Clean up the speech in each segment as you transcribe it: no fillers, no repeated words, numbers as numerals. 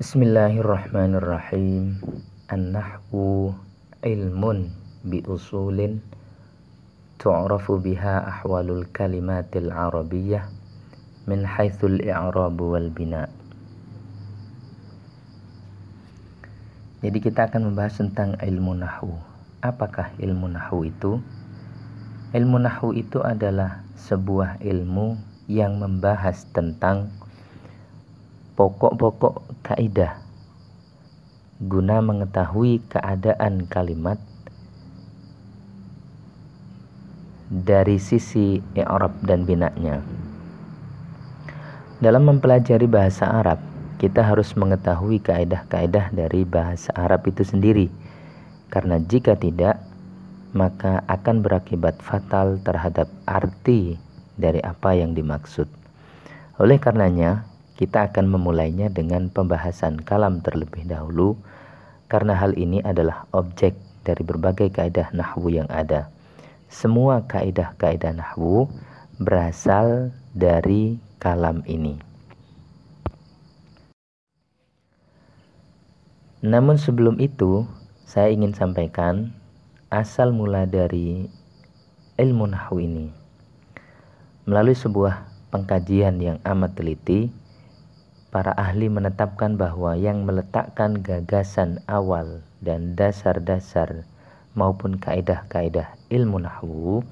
Bismillahirrahmanirrahim. An-nahwu ilmun bi usulin tu'rafu biha ahwalul kalimatil arabiyyah min haitsul i'rab wal bina. Jadi kita akan membahas tentang ilmu nahwu. Apakah ilmu nahwu itu? Ilmu nahwu itu adalah sebuah ilmu yang membahas tentang pokok-pokok kaidah guna mengetahui keadaan kalimat dari sisi i'rab dan binanya. Dalam mempelajari bahasa Arab, kita harus mengetahui kaidah-kaidah dari bahasa Arab itu sendiri. Karena jika tidak, maka akan berakibat fatal terhadap arti dari apa yang dimaksud. Oleh karenanya, kita akan memulainya dengan pembahasan kalam terlebih dahulu, karena hal ini adalah objek dari berbagai kaidah nahwu yang ada. Semua kaidah-kaidah nahwu berasal dari kalam ini. Namun sebelum itu, saya ingin sampaikan asal mula dari ilmu nahwu ini. Melalui sebuah pengkajian yang amat teliti, para ahli menetapkan bahwa yang meletakkan gagasan awal dan dasar-dasar maupun kaidah-kaidah ilmu nahwu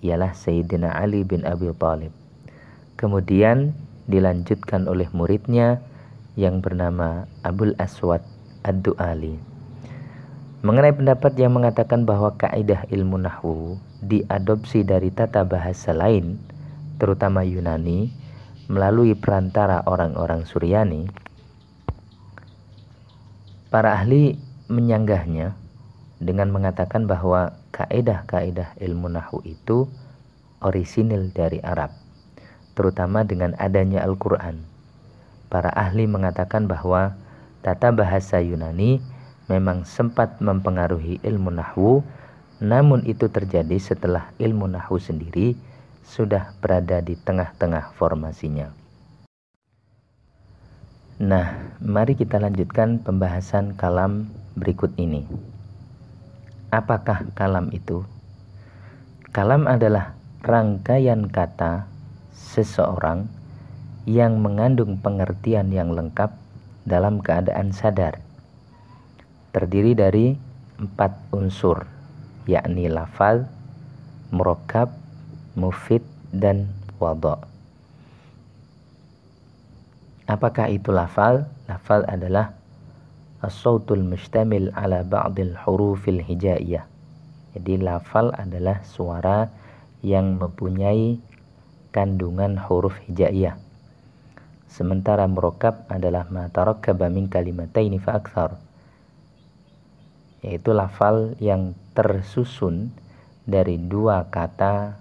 ialah Sayyidina Ali bin Abi Thalib. Kemudian dilanjutkan oleh muridnya yang bernama Abul Aswad Ad-Du'ali. Mengenai pendapat yang mengatakan bahwa kaidah ilmu nahwu diadopsi dari tata bahasa lain, terutama Yunani, melalui perantara orang-orang Suryani, para ahli menyanggahnya dengan mengatakan bahwa kaidah-kaidah ilmu nahwu itu orisinil dari Arab, terutama dengan adanya Al-Quran. Para ahli mengatakan bahwa tata bahasa Yunani memang sempat mempengaruhi ilmu nahwu, namun itu terjadi setelah ilmu nahwu sendiri sudah berada di tengah-tengah formasinya. Nah, mari kita lanjutkan pembahasan kalam berikut ini. Apakah kalam itu? Kalam adalah rangkaian kata seseorang yang mengandung pengertian yang lengkap dalam keadaan sadar. Terdiri dari 4 unsur, yakni lafal, murakkab, mufid, dan wadha'. Apakah itu lafal? Lafal adalah as-sautul mustamil ala ba'dil hurufil hijaiyah. Jadi lafal adalah suara yang mempunyai kandungan huruf hijaiyah. Sementara murakkab adalah ma tarakkaba min kalimataini fa akthar, yaitu lafal yang tersusun dari 2 kata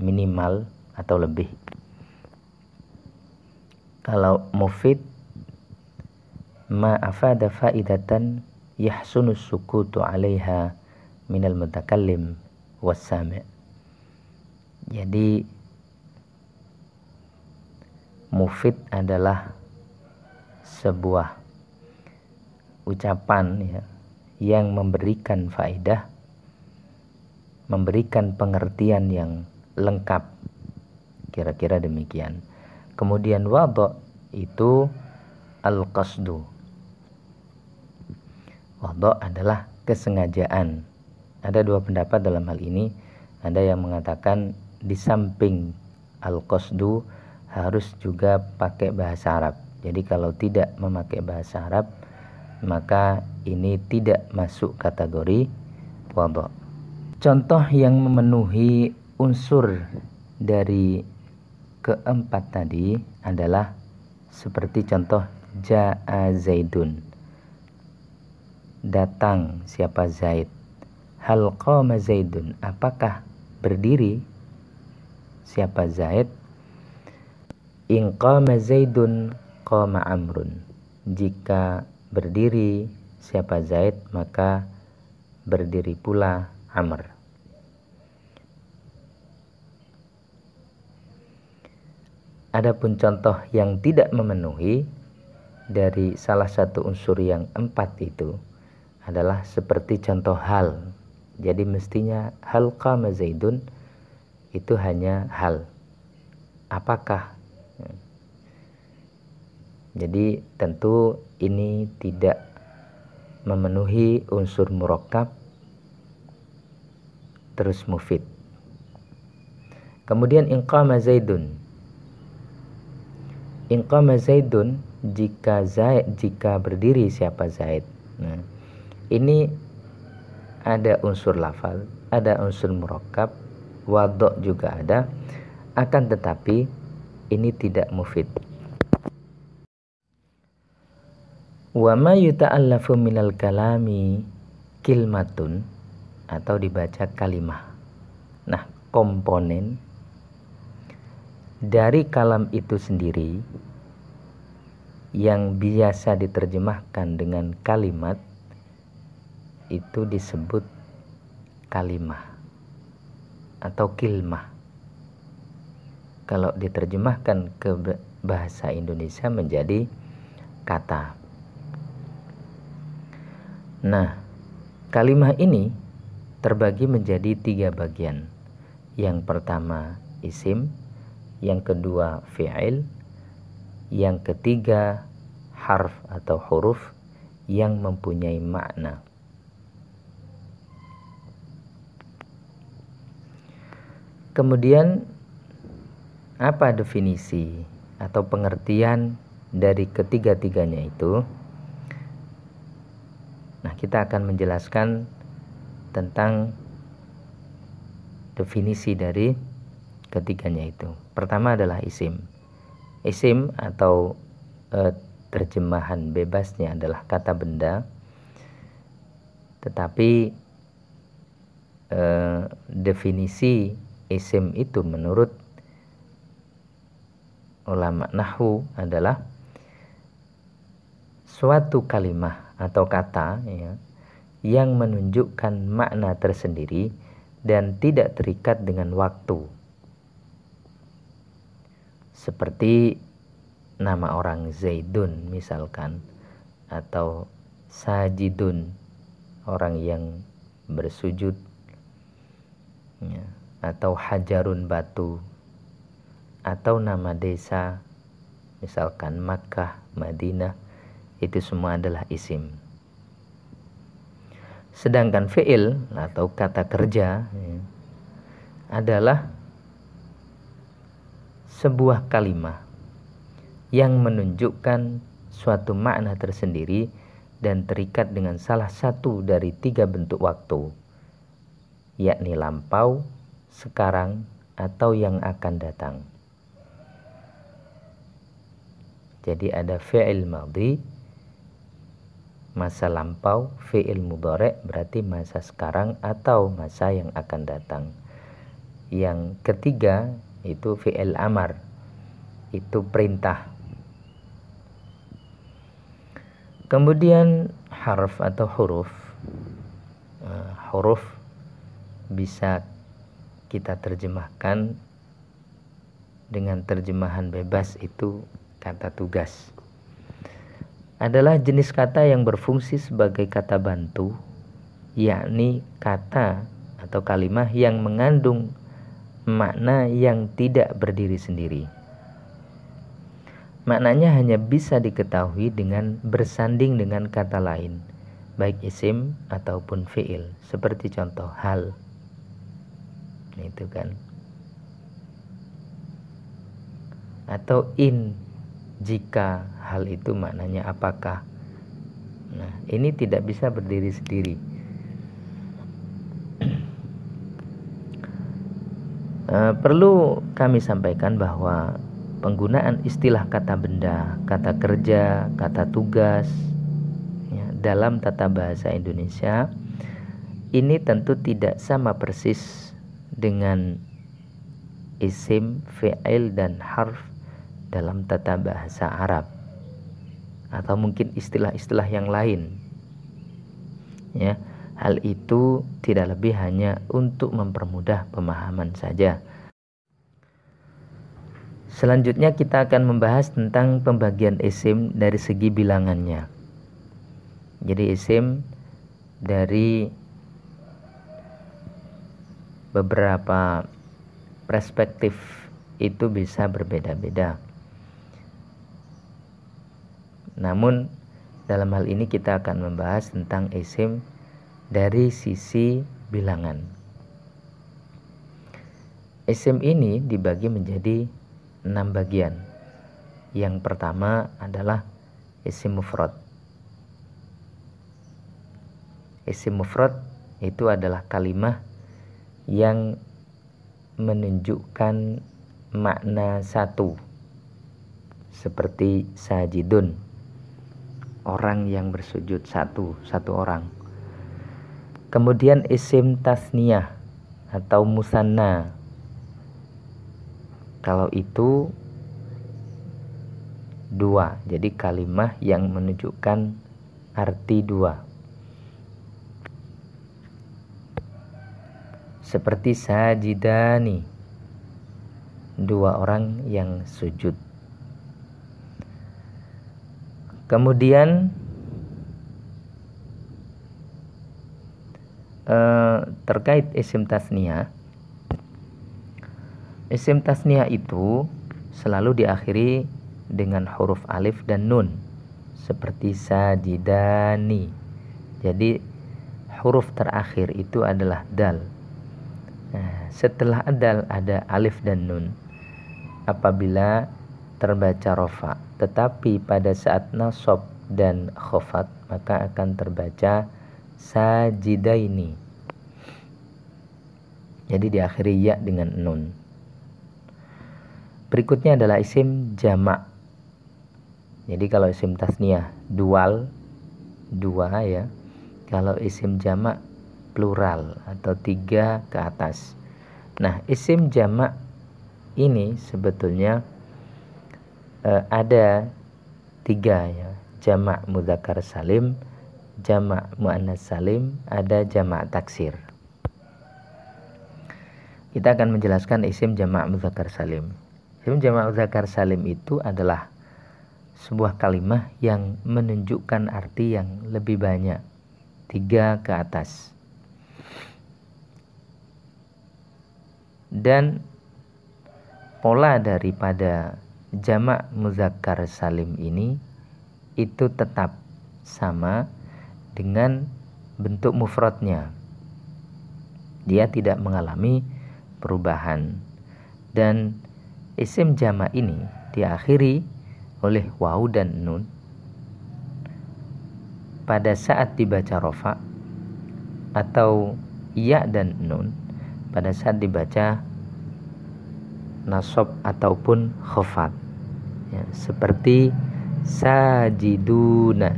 minimal atau lebih. Kalau mufid, ma afada faidatan yahsunu sukutu 'alaiha minal mutakallim was-sami'. Jadi mufid adalah sebuah ucapan yang memberikan faedah, memberikan pengertian yang lengkap, kira-kira demikian. Kemudian wadha' itu al-qasdu. Wadha' adalah kesengajaan. Ada 2 pendapat dalam hal ini. Ada yang mengatakan di samping al-qasdu harus juga pakai bahasa Arab. Jadi kalau tidak memakai bahasa Arab, maka ini tidak masuk kategori wadha'. Contoh yang memenuhi unsur dari keempat tadi adalah seperti contoh ja'a Zaidun, datang siapa Zaid. Hal qama Zaidun, apakah berdiri siapa Zaid. In qama Zaidun qama Amrun, jika berdiri siapa Zaid maka berdiri pula Amr. Adapun contoh yang tidak memenuhi dari salah satu unsur yang 4 itu adalah seperti contoh hal. Jadi mestinya hal qama Zaidun itu hanya hal. Apakah? Jadi tentu ini tidak memenuhi unsur murakkab terus mufid. Kemudian in qama Zaidun. In qama Zaidun, jika berdiri siapa Zaid. Nah, ini ada unsur lafal, ada unsur murakkab, wadho juga ada, akan tetapi ini tidak mufid. Wa ma yuta'allafu minal kalami kilmatun, atau dibaca kalimah. Nah, komponen dari kalam itu sendiri yang biasa diterjemahkan dengan kalimat itu disebut kalimah atau kilmah. Kalau diterjemahkan ke bahasa Indonesia menjadi kata. Nah, kalimah ini terbagi menjadi 3 bagian. Yang pertama isim, yang kedua fi'il, yang ketiga harf atau huruf yang mempunyai makna. Kemudian apa definisi atau pengertian dari ketiga-tiganya itu? Nah, kita akan menjelaskan tentang definisi dari ketiganya itu. Pertama adalah isim. Isim atau terjemahan bebasnya adalah kata benda. Tetapi definisi isim itu menurut ulama nahwu adalah suatu kalimah atau kata ya, yang menunjukkan makna tersendiri dan tidak terikat dengan waktu. Seperti nama orang Zaidun misalkan, atau Sajidun, orang yang bersujud ya, atau Hajarun, batu, atau nama desa misalkan Makkah, Madinah, itu semua adalah isim. Sedangkan fi'il atau kata kerja ya, adalah sebuah kalimat yang menunjukkan suatu makna tersendiri dan terikat dengan salah satu dari 3 bentuk waktu, yakni lampau, sekarang, atau yang akan datang. Jadi ada fi'il madhi, masa lampau, fi'il mudhari' berarti masa sekarang atau masa yang akan datang. Yang ketiga itu fi'il amar, itu perintah. Kemudian harf atau huruf. Huruf bisa kita terjemahkan dengan terjemahan bebas, itu kata tugas. Adalah jenis kata yang berfungsi sebagai kata bantu, yakni kata atau kalimat yang mengandung makna yang tidak berdiri sendiri. Maknanya hanya bisa diketahui dengan bersanding dengan kata lain, baik isim ataupun fi'il, seperti contoh hal. Itu kan. Atau in, jika hal itu maknanya apakah. Nah, ini tidak bisa berdiri sendiri. Perlu kami sampaikan bahwa penggunaan istilah kata benda, kata kerja, kata tugas ya, dalam tata bahasa Indonesia ini tentu tidak sama persis dengan isim, fi'il, dan harf dalam tata bahasa Arab, atau mungkin istilah-istilah yang lain ya. Hal itu tidak lebih hanya untuk mempermudah pemahaman saja. Selanjutnya kita akan membahas tentang pembagian isim dari segi bilangannya. Jadi isim dari beberapa perspektif itu bisa berbeda-beda. Namun dalam hal ini kita akan membahas tentang isim dari sisi bilangan. Isim ini dibagi menjadi 6 bagian. Yang pertama adalah isim mufrad. Isim mufrad itu adalah kalimah yang menunjukkan makna satu, seperti sajidun, orang yang bersujud, satu orang. Kemudian isim tasniyah atau musanna, kalau itu 2, jadi kalimah yang menunjukkan arti 2. Seperti sajidani, 2 orang yang sujud. Kemudian terkait isim tasniyah, isim tasniyah itu selalu diakhiri dengan huruf alif dan nun, seperti sajidani. Jadi huruf terakhir itu adalah dal. Nah, setelah dal ada alif dan nun apabila terbaca rofa, tetapi pada saat nasab dan khofat maka akan terbaca sajidaini. Jadi diakhiri ya dengan nun. Berikutnya adalah isim jamak. Jadi kalau isim tasniyah dual, 2 ya. Kalau isim jamak plural atau 3 ke atas. Nah, isim jamak ini sebetulnya ada 3 ya. Jamak mudzakkar salim, jamak muannas salim, ada jamak taksir. Kita akan menjelaskan isim jamak mudzakkar salim. Isim jamak mudzakkar salim itu adalah sebuah kalimah yang menunjukkan arti yang lebih banyak, 3 ke atas. Dan pola daripada jamak mudzakkar salim ini itu tetap sama dengan bentuk mufradnya. Dia tidak mengalami perubahan. Dan isim jamak ini diakhiri oleh waw dan nun pada saat dibaca rofa, atau ya dan nun pada saat dibaca nasab ataupun khofat ya, seperti sajiduna.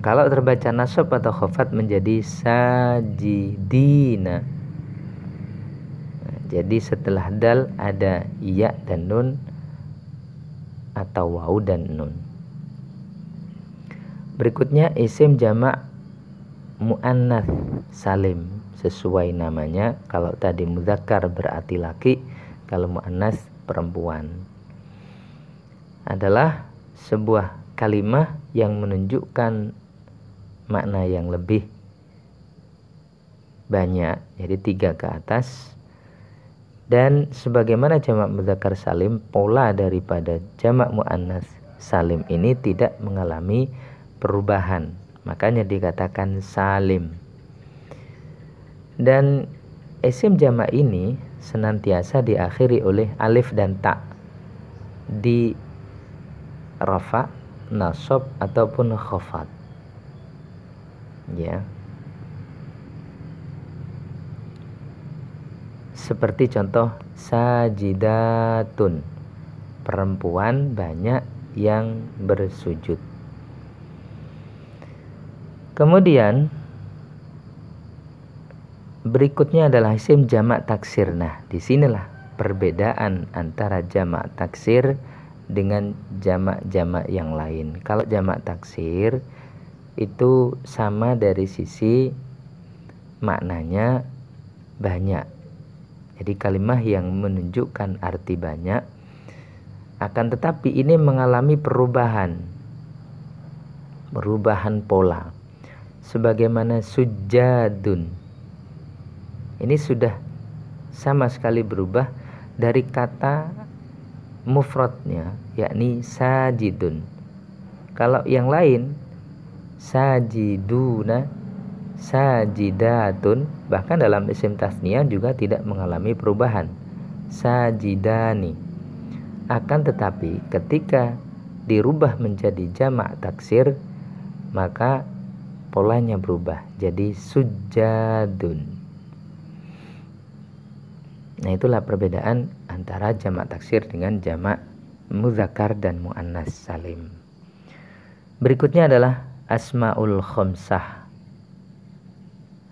Kalau terbaca nasab atau khofat menjadi sajidina. Nah, jadi setelah dal ada ya dan nun atau waw dan nun. Berikutnya isim jamak muannats salim, sesuai namanya. Kalau tadi mudzakkar berarti laki, kalau muannats perempuan. Adalah sebuah kalimah yang menunjukkan makna yang lebih banyak, jadi 3 ke atas. Dan sebagaimana jamak mudzakkar salim, pola daripada jamak muannats salim ini tidak mengalami perubahan, makanya dikatakan salim. Dan isim jamak ini senantiasa diakhiri oleh alif dan ta di rafa, nasab ataupun khafat. Ya. Seperti contoh sajidatun, perempuan banyak yang bersujud. Kemudian berikutnya adalah isim jamak taksir. Nah, disinilah perbedaan antara jamak taksir dengan jamak-jamak yang lain. Kalau jamak taksir itu sama dari sisi maknanya banyak. Jadi kalimah yang menunjukkan arti banyak, akan tetapi ini mengalami perubahan pola. Sebagaimana sujadun, ini sudah sama sekali berubah dari kata mufradnya, yakni sajidun. Kalau yang lain sajiduna, sajidatun, bahkan dalam isim tasniyah juga tidak mengalami perubahan, sajidani. Akan tetapi ketika dirubah menjadi jamak taksir, maka polanya berubah jadi sujadun. Nah, itulah perbedaan antara jamak taksir dengan jamak muzakkar dan muannas salim. Berikutnya adalah asmaul khamsah,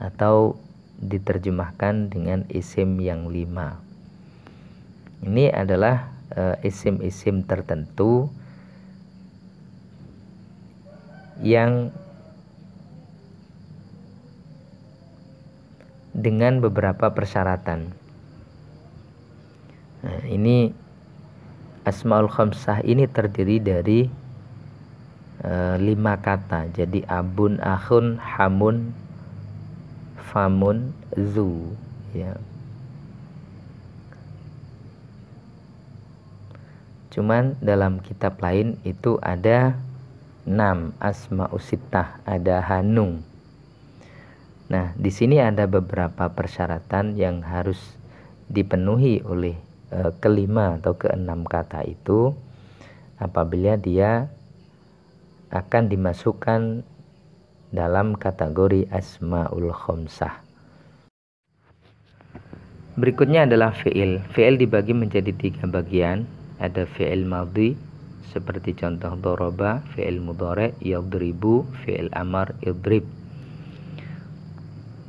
atau diterjemahkan dengan isim yang 5. Ini adalah isim-isim tertentu yang dengan beberapa persyaratan. Nah, ini asmaul khamsah ini terdiri dari 5 kata. Jadi abun, akhun, hamun, famun, zu, ya. Cuman dalam kitab lain itu ada 6 asma'us sittah, ada hanung. Nah, di sini ada beberapa persyaratan yang harus dipenuhi oleh kelima atau keenam kata itu apabila dia akan dimasukkan dalam kategori asmaul khamsah. Berikutnya adalah fi'il. Fi'il dibagi menjadi 3 bagian. Ada fi'il madhi seperti contoh doroba, fi'il mudhari, yadribu, fi'il amar, idrib.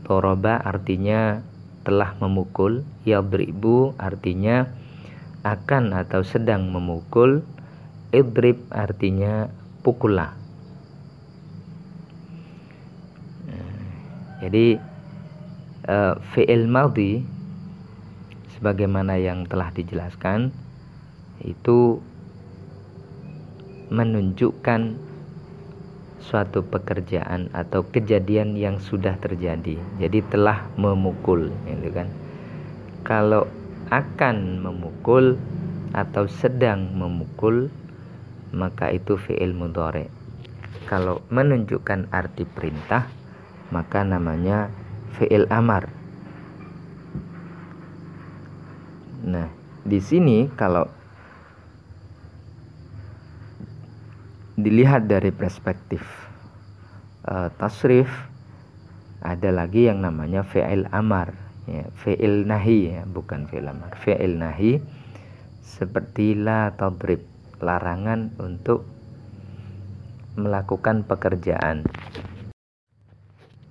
Doroba artinya telah memukul, yadribu artinya akan atau sedang memukul, idrib artinya pukullah. Jadi fi'il madhi sebagaimana yang telah dijelaskan itu menunjukkan suatu pekerjaan atau kejadian yang sudah terjadi. Jadi telah memukul, gitu kan. Kalau akan memukul atau sedang memukul, maka itu fi'il mudhari. Kalau menunjukkan arti perintah, maka namanya fi'il amar. Nah, di sini kalau dilihat dari perspektif tasrif, ada lagi yang namanya fi'il amar, ya, fi'il nahi, ya, bukan fi'il amar, fi'il nahi, seperti la tadrib, larangan untuk melakukan pekerjaan.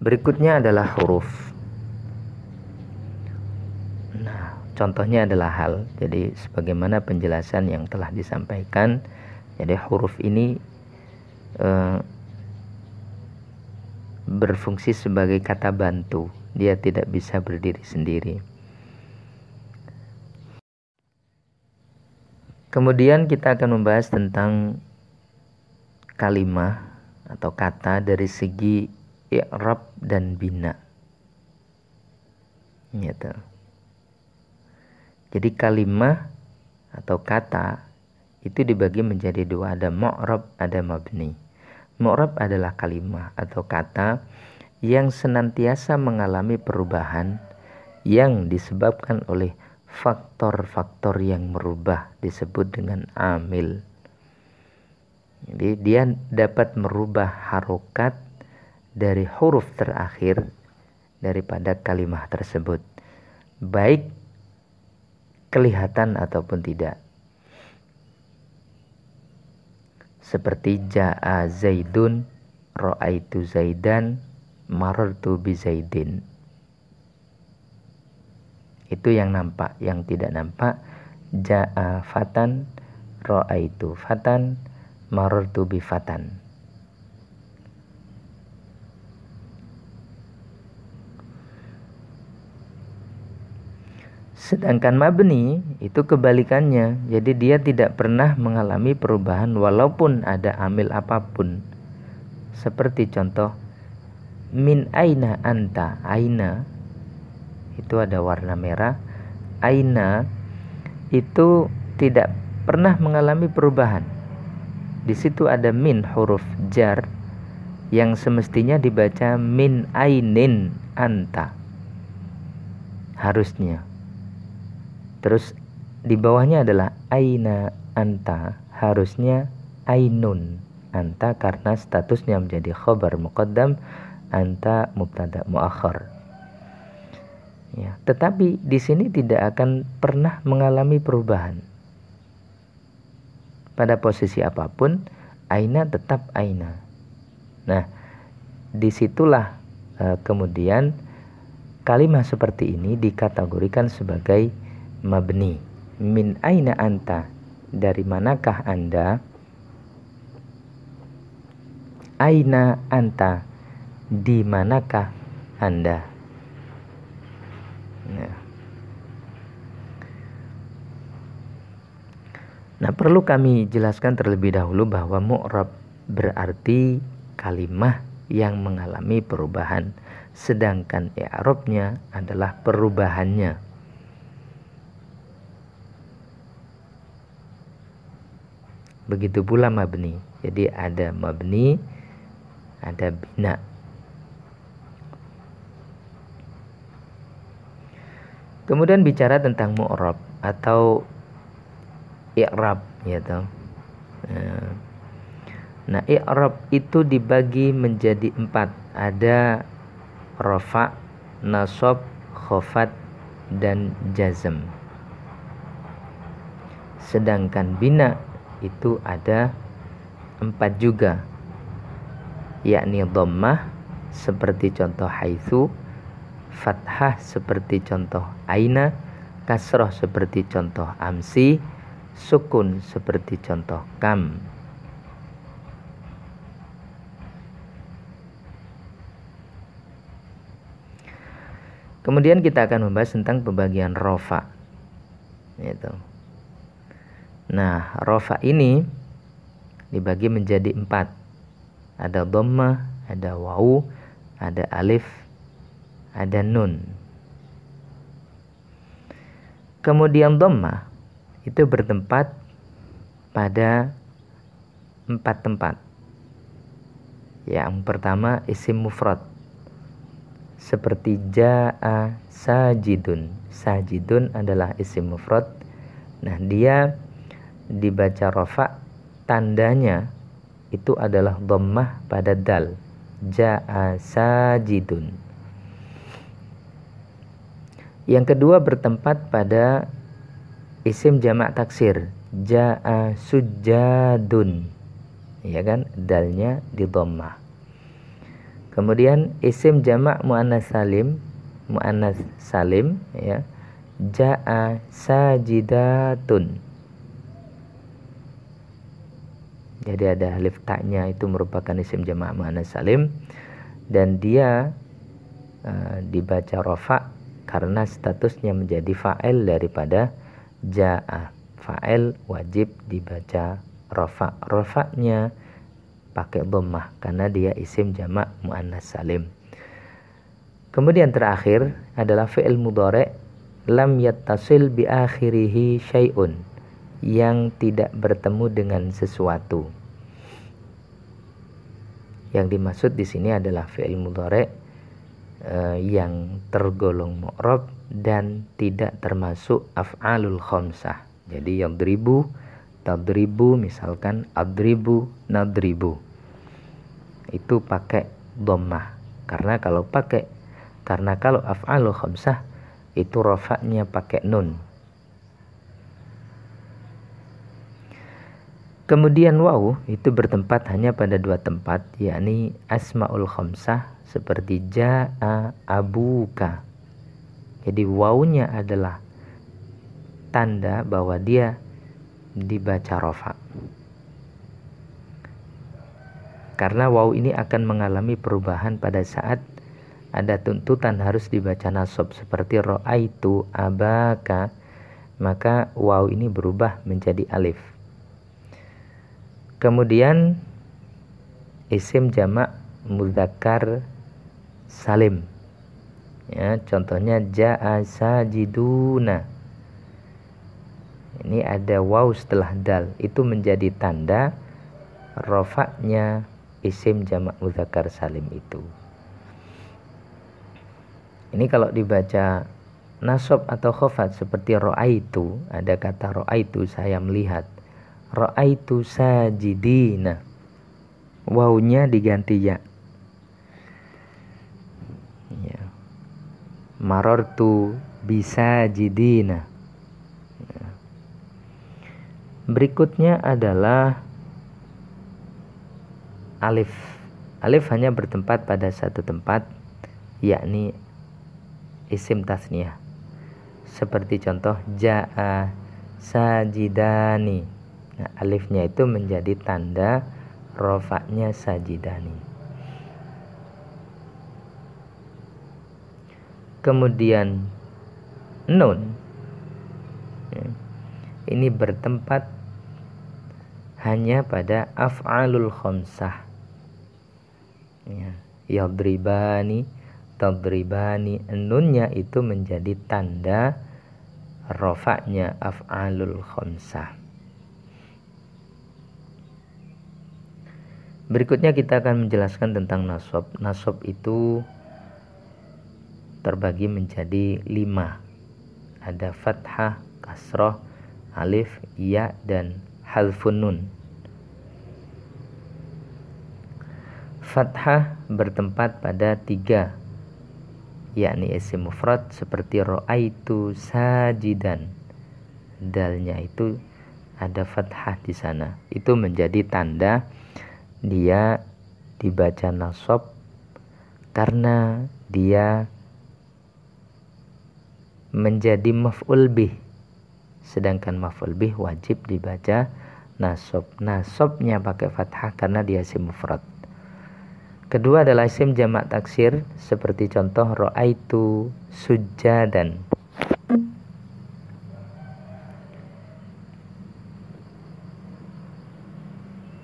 Berikutnya adalah huruf. Nah, contohnya adalah hal. Jadi sebagaimana penjelasan yang telah disampaikan, jadi huruf ini berfungsi sebagai kata bantu. Dia tidak bisa berdiri sendiri. Kemudian kita akan membahas tentang kalimah atau kata dari segi i'rab dan bina. Gitu. Jadi kalimah atau kata itu dibagi menjadi 2, ada mu'rab, ada mabni. Mu'rab adalah kalimah atau kata yang senantiasa mengalami perubahan yang disebabkan oleh faktor-faktor yang merubah, disebut dengan amil. Jadi dia dapat merubah harokat dari huruf terakhir daripada kalimah tersebut, baik kelihatan ataupun tidak. Seperti ja'a zaidun, ra'aitu zaidan, marartu bi zaidin. Itu yang nampak. Yang tidak nampak, ja'a fatan, ra'aitu fatan, marartu bi fatan. Sedangkan mabni itu kebalikannya. Jadi dia tidak pernah mengalami perubahan walaupun ada amil apapun. Seperti contoh min aina anta. Aina itu ada warna merah. Aina itu tidak pernah mengalami perubahan. Di situ ada min huruf jar yang semestinya dibaca min ainin anta. Harusnya. Terus di bawahnya adalah aina anta, harusnya ainun anta karena statusnya menjadi khabar muqaddam, anta mubtada muakhar. Ya, tetapi di sini tidak akan pernah mengalami perubahan. Pada posisi apapun, aina tetap aina. Nah, disitulah kemudian kalimat seperti ini dikategorikan sebagai mabni. Min aina anta, dari manakah anda? Aina anta, di manakah anda? Nah, perlu kami jelaskan terlebih dahulu bahwa mu'rab berarti kalimah yang mengalami perubahan, sedangkan i'rabnya adalah perubahannya. Begitu pula mabni. Jadi ada mabni, ada bina. Kemudian bicara tentang mu'rab atau i'rab, gitu. Nah, i'rab itu dibagi menjadi 4. Ada rafa, nasab, khafat, dan jazm. Sedangkan bina itu ada 4 juga, yakni dhammah seperti contoh haitsu, fathah seperti contoh aina, kasrah seperti contoh amsi, sukun seperti contoh kam. Kemudian kita akan membahas tentang pembagian rofa. Gitu. Nah, rofa ini dibagi menjadi 4. Ada dhammah, ada wawu, ada alif, ada nun. Kemudian dhammah itu bertempat pada 4 tempat. Yang pertama isim mufrad, seperti jaa sajidun. Sajidun adalah isim mufrad. Nah, dia dibaca rafa, tandanya itu adalah dhammah pada dal. Jaa sajidun. Yang kedua bertempat pada isim jamak taksir, jaa sujadun. Ya kan? Dalnya di dhammah. Kemudian isim jamak muannas salim, ya. Jaa sajidatun. Jadi ada alif ta'nya, itu merupakan isim jamak muannas salim, dan dia dibaca rafa karena statusnya menjadi fa'il daripada ja'a. Fa'il wajib dibaca rafa. Rafa'nya pakai dhammah karena dia isim jamak muannas salim. Kemudian terakhir adalah fi'il mudhari' lam yattasil bi akhirihi syai'un, yang tidak bertemu dengan sesuatu. Yang dimaksud di sini adalah fi'il mudhari' yang tergolong mu'rab dan tidak termasuk af'alul khamsah. Jadi yadribu, tadribu, misalkan adribu, nadribu, itu pakai dhammah. Karena kalau af'alul khamsah itu rafa'nya pakai nun. Kemudian wawu itu bertempat hanya pada 2 tempat, yakni asmaul khamsah seperti jaa abuka. Jadi wawunya adalah tanda bahwa dia dibaca rafa. Karena wawu ini akan mengalami perubahan pada saat ada tuntutan harus dibaca nasab seperti ra'aitu abaka, maka waw ini berubah menjadi alif. Kemudian isim jamak mudzakkar salim, ya, contohnya ja'a sajiduna. Ini ada waw setelah dal, itu menjadi tanda rofaknya isim jamak mudzakkar salim itu. Ini kalau dibaca nasab atau khafat seperti ra'aitu, ada kata ra'aitu saya melihat, ra'aitu sajidina, wawnya diganti ya. Ya. Marartu bisajidina. Ya. Berikutnya adalah alif. Alif hanya bertempat pada satu tempat, yakni isim tasniyah. Seperti contoh ja'a sajidani. Nah, alifnya itu menjadi tanda rofaknya sajidani. Kemudian nun, ya, ini bertempat hanya pada af'alul khamsah, ya, yadribani, tadribani. Nunnya itu menjadi tanda rofaknya af'alul khamsah. Berikutnya kita akan menjelaskan tentang nasab. Nasab itu terbagi menjadi 5. Ada fathah, kasroh, alif, ya, dan halfun nun. Fathah bertempat pada 3, yakni isim mufrad seperti ra'aitu sajidan. Dalnya itu ada fathah di sana. Itu menjadi tanda dia dibaca nasab karena dia menjadi maf'ul bih, sedangkan maf'ul bih wajib dibaca nasab. Nasabnya pakai fathah karena dia isim mufrad. Kedua adalah isim jamak taksir seperti contoh ra'aitu sujjadan.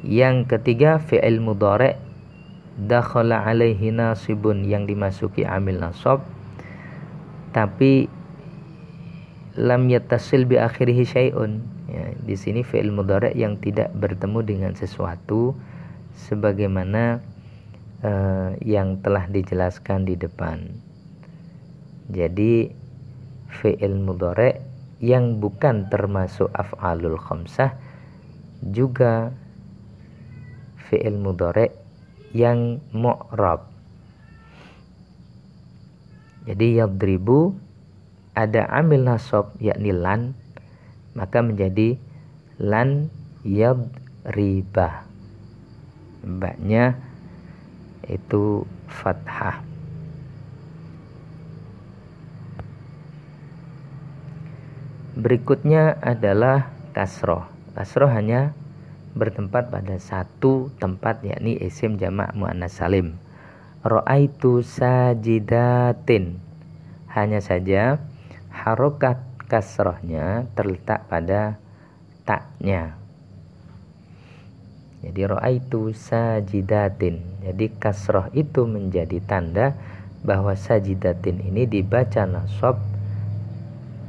Yang ketiga fi'il mudhari' dakhala alaihi nasibun, yang dimasuki amil nasab tapi lam yattasil bi akhirih syai'un. Ya, di sini fi'il mudhari' yang tidak bertemu dengan sesuatu sebagaimana yang telah dijelaskan di depan. Jadi fi'il mudhari' yang bukan termasuk af'alul khamsah, juga fi'il mudhari' yang mu'rab. Jadi yadribu ada amil nasab yakni lan, maka menjadi lan yadribah. Baknya itu fathah. Berikutnya adalah kasroh. Kasroh hanya bertempat pada satu tempat, yakni isim jamak muannas salim. Ra'aitu sajidatin. Hanya saja harokat kasrohnya terletak pada taknya. Jadi ra'aitu sajidatin. Jadi kasroh itu menjadi tanda bahwa sajidatin ini dibaca nasab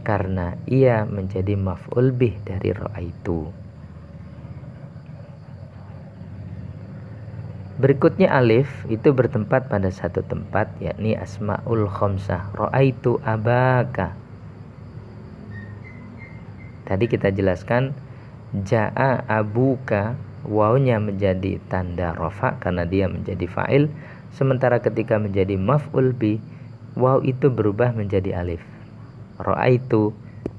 karena ia menjadi maf'ul bih dari ra'aitu. Berikutnya alif itu bertempat pada satu tempat, yakni asmaul khamsah. Ra'aitu abaka. Tadi kita jelaskan ja'a abuka, wawnya menjadi tanda rafa karena dia menjadi fa'il, sementara ketika menjadi maf'ul bi, waw itu berubah menjadi alif. Ra'aitu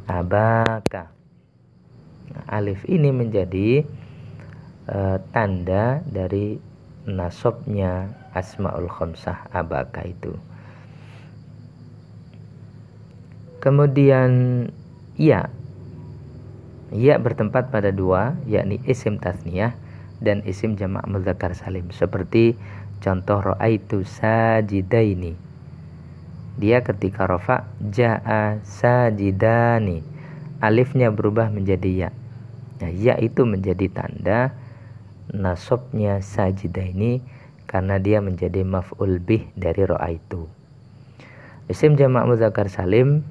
abaka. Nah, alif ini menjadi tanda dari nasabnya asmaul khamsah abaka itu. Kemudian ya bertempat pada 2, yakni isim tasniyah dan isim jamak mudzakkar salim. Seperti contoh ra'aitu sajidaini. Dia ketika rafa jaa sajidani, alifnya berubah menjadi ya. Nah, ya itu menjadi tanda nasabnya sajidah ini karena dia menjadi maf'ul bih dari ra'aitu. Isim jamak mudzakkar salim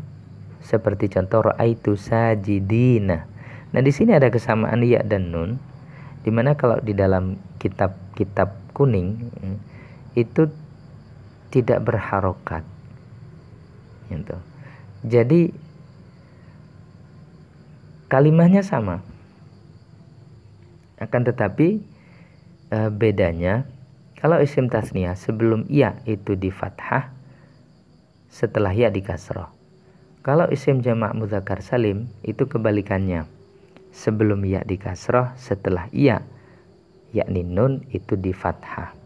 seperti contoh ra'aitu sajidina. Nah, di sini ada kesamaan ya dan nun, di mana kalau di dalam kitab kuning itu tidak berharokat gitu. Jadi kalimatnya sama, akan tetapi bedanya kalau isim tasniyah sebelum ya itu di fathah, setelah ya di kasroh. Kalau isim jamak mudzakkar salim itu kebalikannya, sebelum ya di kasroh, setelah ya yakni nun itu di fathah.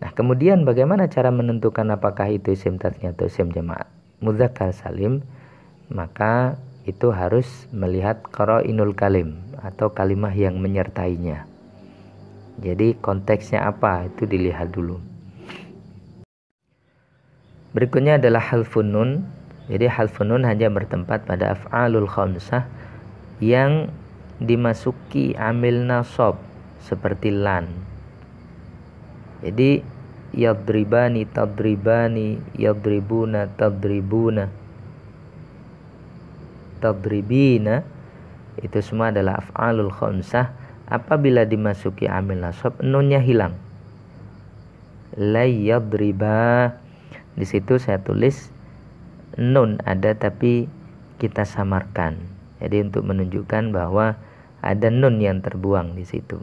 Nah, kemudian bagaimana cara menentukan apakah itu isim tasniyah atau isim jamak mudzakkar salim? Maka itu harus melihat qara'inul kalim atau kalimah yang menyertainya. Jadi konteksnya apa itu dilihat dulu. Berikutnya adalah halfun nun. Jadi halfun nun hanya bertempat pada af'alul khamsah yang dimasuki amil nasab seperti lan. Jadi yadribani tadribani, yadribuna tadribuna, tadribina, itu semua adalah af'alul khamsah. Apabila dimasuki amil nasab, nunnya hilang. La yadriba, di situ saya tulis nun ada tapi kita samarkan. Jadi untuk menunjukkan bahwa ada nun yang terbuang di situ.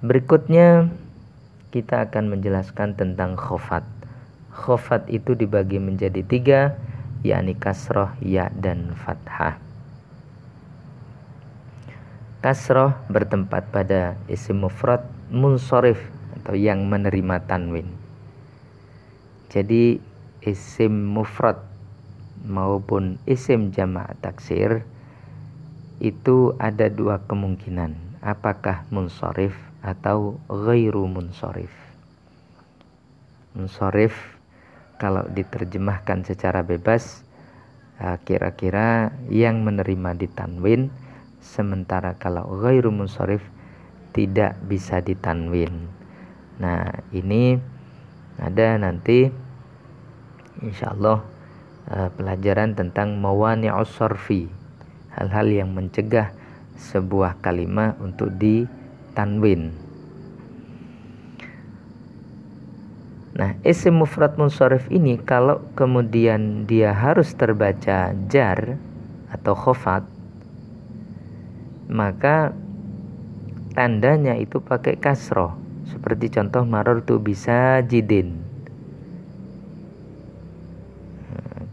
Berikutnya kita akan menjelaskan tentang khofat. Khofat itu dibagi menjadi 3, yakni kasroh, ya, dan fathah. Kasroh bertempat pada isim mufrad munsharif atau yang menerima tanwin. Jadi isim mufrad maupun isim jamak taksir itu ada 2 kemungkinan, apakah munsharif atau ghairu munsharif. Munsharif kalau diterjemahkan secara bebas kira-kira yang menerima ditanwin, sementara kalau ghairu munsharif tidak bisa ditanwin. Nah, ini ada nanti insyaallah pelajaran tentang mawani'us sharfi, hal-hal yang mencegah sebuah kalimat untuk ditanwin. Nah, isim mufrad munsharif ini kalau kemudian dia harus terbaca jar atau khofat, maka tandanya itu pakai kasroh. Seperti contoh marartu bisajidin.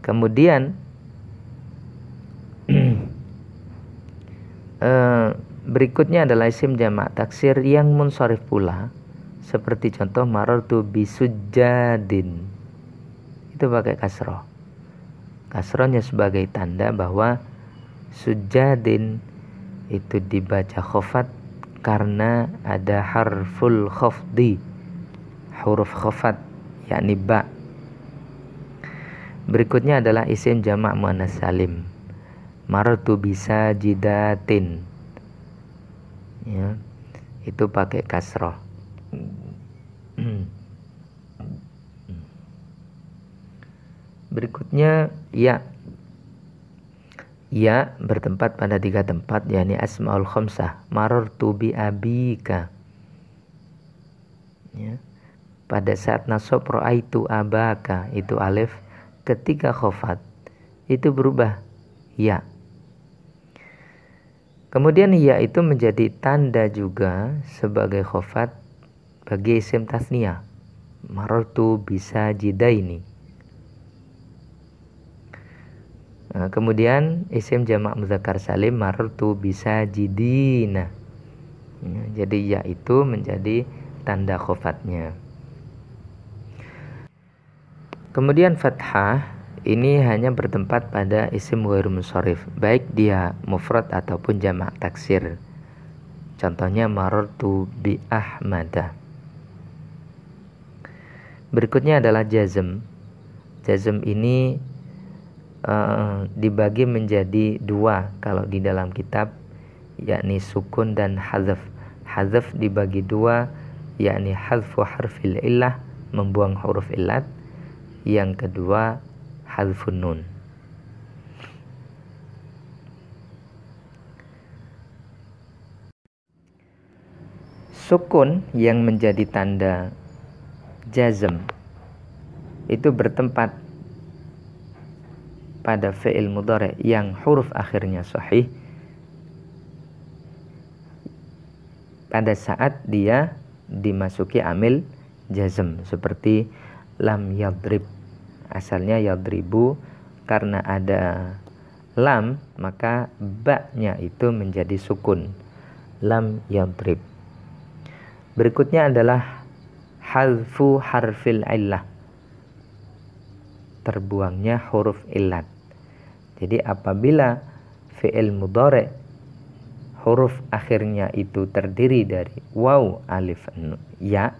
Kemudian berikutnya adalah isim jamak taksir yang munsharif pula. Seperti contoh marartu bisujadin, itu pakai kasroh. Kasrohnya sebagai tanda bahwa sujadin itu dibaca khofat karena ada harful khafdi, huruf khofat yakni ba. Berikutnya adalah isim jamak muannas salim, marartu bisajidatin, ya, itu pakai kasroh. Berikutnya ya. Ya bertempat pada 3 tempat, yakni asmaul khamsah. Marartu bi abika, ya. Pada saat nasab ra'aitu abaka, itu alif. Ketika khofat itu berubah ya. Kemudian ya itu menjadi tanda juga sebagai khofat bagi isim tasniyah. Marartu bisajidaini. Nah, kemudian isim jamak mudzakkar salim marartu bisajidina. Ya, jadi ya itu menjadi tanda khofatnya. Kemudian fathah ini hanya bertempat pada isim ghairu munsharif, baik dia mufrad ataupun jamak taksir. Contohnya marartu bi Ahmada. Berikutnya adalah jazm. Jazm ini dibagi menjadi dua kalau di dalam kitab, yakni sukun dan hadzaf. Hadzaf dibagi dua, yakni hadzfu harfil illah, membuang huruf illat. Yang kedua hadzfun nun. Sukun yang menjadi tanda jazm itu bertempat pada fi'il mudhari' yang huruf akhirnya sahih pada saat dia dimasuki amil jazm, seperti lam yadrib. Asalnya yadribu, karena ada lam maka ba-nya itu menjadi sukun, lam yadrib. Berikutnya adalah hadzfu harfil illah, terbuangnya huruf illat. Jadi apabila fi'il mudhari' huruf akhirnya itu terdiri dari waw alif ya,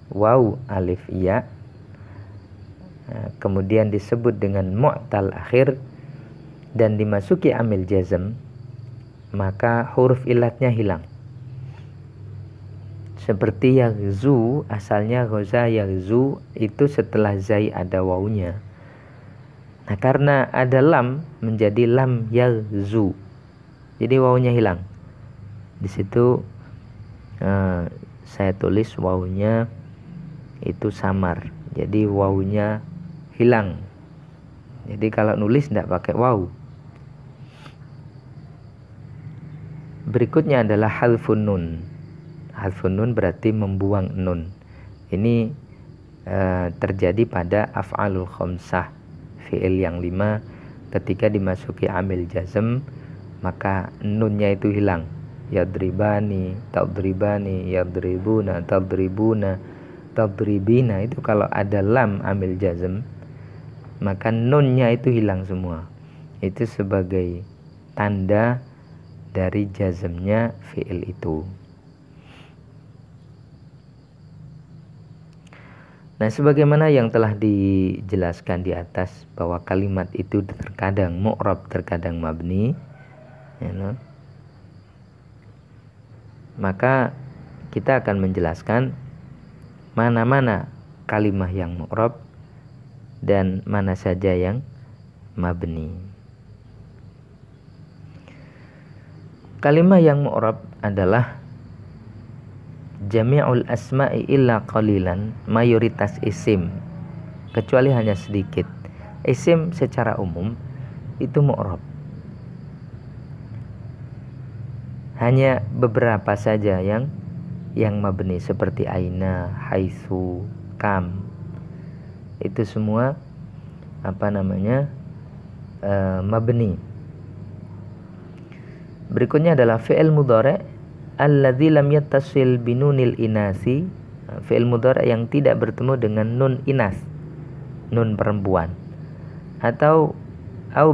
waw alif ya, kemudian disebut dengan mu'tal akhir dan dimasuki amil jazm, maka huruf illatnya hilang. Seperti yaghzu, asalnya ghaza yaghzu, itu setelah zai ada wawunya. Nah, karena ada lam menjadi lam yaghzu, jadi wawunya hilang. Di situ saya tulis wawunya itu samar, jadi wawunya hilang. Jadi kalau nulis tidak pakai waw. Berikutnya adalah halfun nun. Halfun nun berarti membuang nun. Ini terjadi pada af'alul khamsah, fi'il yang 5. Ketika dimasuki amil jazm, maka nunnya itu hilang. Yadribani, tadribani, yadribuna, tadribuna, tadribina. Itu kalau ada lam amil jazm, maka nunnya itu hilang semua. Itu sebagai tanda dari jazmnya fi'il itu. Nah, sebagaimana yang telah dijelaskan di atas bahwa kalimat itu terkadang mu'rab, terkadang mabni, maka kita akan menjelaskan mana-mana kalimat yang mu'rab dan mana saja yang mabni. Kalimat yang mu'rab adalah jami'ul asma'i illa qalilan, mayoritas isim kecuali hanya sedikit. Isim secara umum itu mu'rab, hanya beberapa saja yang mabni, seperti aina, haitsu, kam. Itu semua mabni. Berikutnya adalah fi'il mudhari' alladzi lam yattasil binunil inasi, fi'il mudhari' yang tidak bertemu dengan nun inas, nun perempuan, atau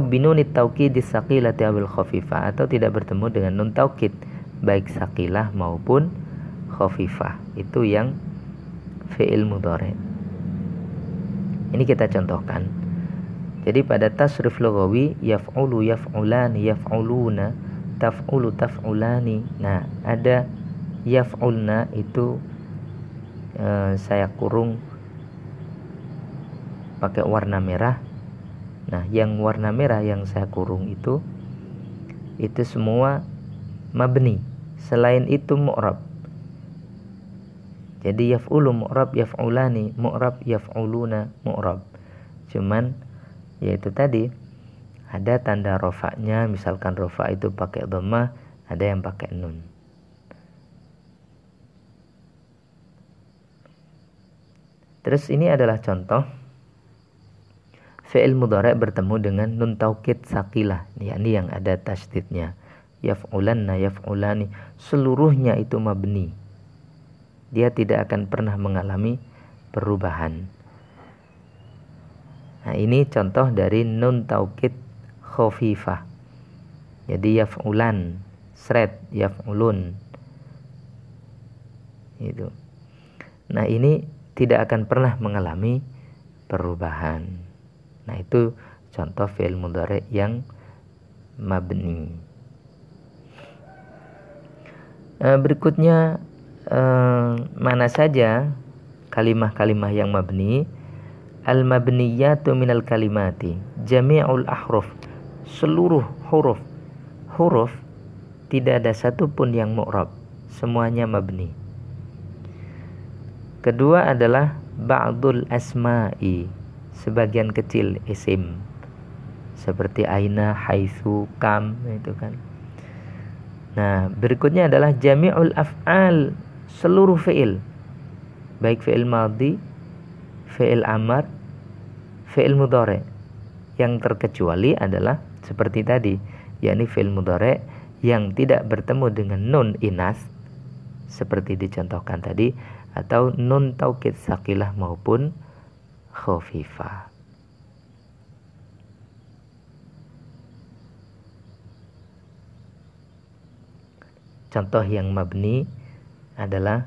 binunit taukid saqilati awil khafifah, atau tidak bertemu dengan nun taukid baik saqilah maupun khafifah. Itu yang fi'il mudhari'. Ini kita contohkan. Jadi pada tasrif lughawi yaf'ulu, yaf'ulani, yaf'uluna, taf'ulu, taf'ulani. Nah, ada yaf'ulna itu saya kurung pakai warna merah. Nah, yang warna merah yang saya kurung itu semua mabni. Selain itu mu'rab. Jadi yaf'ulu mu'rab, yaf'ulani mu'rab, yaf'uluna mu'rab. Cuman yaitu tadi ada tanda rofaknya, misalkan rofa itu pakai dhammah, ada yang pakai nun. Terus ini adalah contoh fi'il mudhari' bertemu dengan nun taukid saqilah, yakni yang ada tasydidnya. Yaf'ulanna, yaf'ulani, seluruhnya itu mabni. Dia tidak akan pernah mengalami perubahan. Nah, ini contoh dari nun taukid khafifah. Jadi yaf'ulan Sret, yaf'ulun. Itu. Nah, ini tidak akan pernah mengalami perubahan. Nah, itu contoh fi'il mudhari yang mabni. Berikutnya mana saja kalimah-kalimah yang mabni? Al-mabniyatu minal kalimati jami'ul ahruf, seluruh huruf. Huruf tidak ada satupun yang mu'rab, semuanya mabni. Kedua adalah ba'dul asma'i, sebagian kecil isim, seperti aina, haitsu, kam, itu kan. Nah, berikutnya adalah jami'ul af'al, seluruh fi'il, baik fi'il madhi, fi'il amar, fi'il mudhari. Yang terkecuali adalah seperti tadi, yakni fi'il mudhari yang tidak bertemu dengan nun inas seperti dicontohkan tadi, atau nun taukid sakilah maupun khafifah. Contoh yang mabni adalah